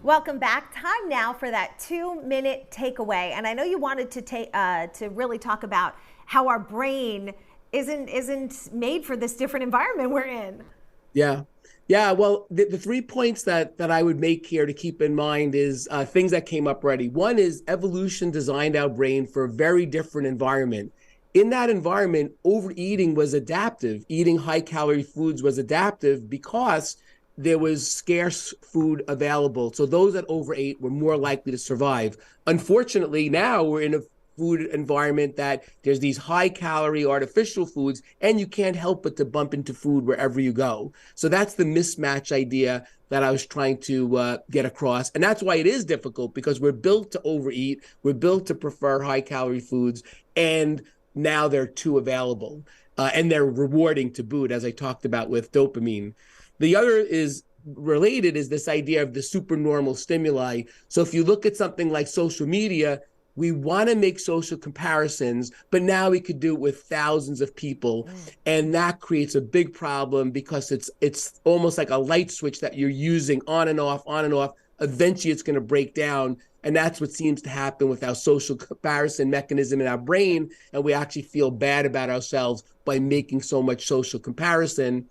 Welcome back. Time now for that 2-minute takeaway. And I know you wanted to really talk about how our brain isn't made for this different environment we're in. Yeah. Yeah. Well, the 3 points that I would make here to keep in mind is things that came up already. One is evolution designed our brain for a very different environment. In that environment, overeating was adaptive. Eating high calorie foods was adaptive because there was scarce food available. So those that overate were more likely to survive. Unfortunately, now we're in a food environment that there's these high calorie artificial foods, and you can't help but to bump into food wherever you go. So that's the mismatch idea that I was trying to get across. And that's why it is difficult, because we're built to overeat. We're built to prefer high calorie foods. And now they're too available. And they're rewarding to boot, as I talked about with dopamine. The other is related is this idea of the supernormal stimuli. So if you look at something like social media, we want to make social comparisons, but now we could do it with thousands of people. And that creates a big problem because it's almost like a light switch that you're using on and off, on and off. Eventually it's going to break down. And that's what seems to happen with our social comparison mechanism in our brain. And we actually feel bad about ourselves by making so much social comparison.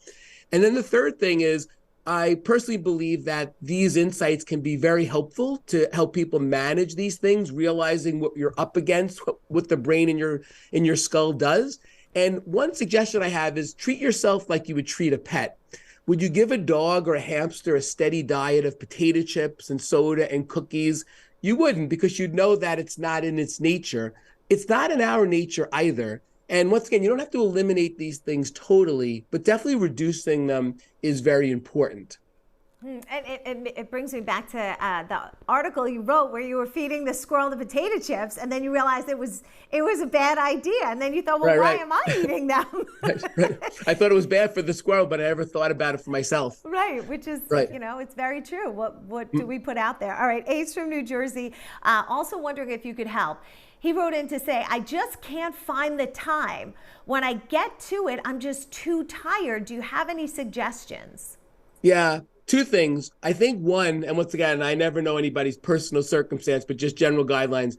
And then the third thing is, I personally believe that these insights can be very helpful to help people manage these things, realizing what you're up against, what the brain in your skull does. And one suggestion I have is treat yourself like you would treat a pet. Would you give a dog or a hamster a steady diet of potato chips and soda and cookies? You wouldn't, because you'd know that it's not in its nature. It's not in our nature either. And once again, you don't have to eliminate these things totally, but definitely reducing them is very important. And it brings me back to the article you wrote where you were feeding the squirrel the potato chips, and then you realized it was a bad idea, and then you thought, well, why am I eating them? Right. I thought it was bad for the squirrel, but I never thought about it for myself. Right, which is, it's very true. What do we put out there? All right, Ace from New Jersey, also wondering if you could help. He wrote in to say, I just can't find the time. When I get to it, I'm just too tired. Do you have any suggestions? Yeah, two things. I think one, and once again, I never know anybody's personal circumstance, but just general guidelines.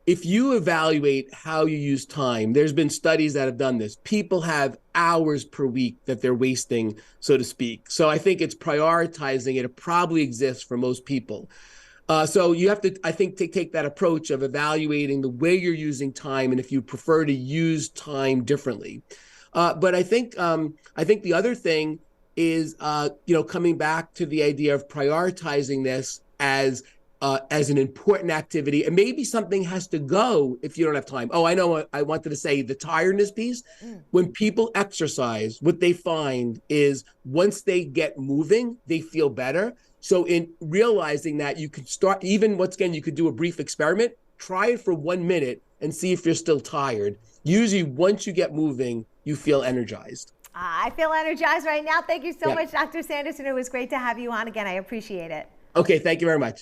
If you evaluate how you use time, there's been studies that have done this. People have hours per week that they're wasting, so to speak. So I think it's prioritizing it. It probably exists for most people. So you have to, I think, take that approach of evaluating the way you're using time, and if you prefer to use time differently. But I think the other thing is, coming back to the idea of prioritizing this as an important activity, and maybe something has to go if you don't have time. Oh, I know what I wanted to say, the tiredness piece. When people exercise, what they find is once they get moving, they feel better. So in realizing that, you could start, even once again, you could do a brief experiment, try it for 1 minute and see if you're still tired. Usually once you get moving, you feel energized. I feel energized right now. Thank you so much, Dr. Sanderson. It was great to have you on again. I appreciate it. Okay, thank you very much.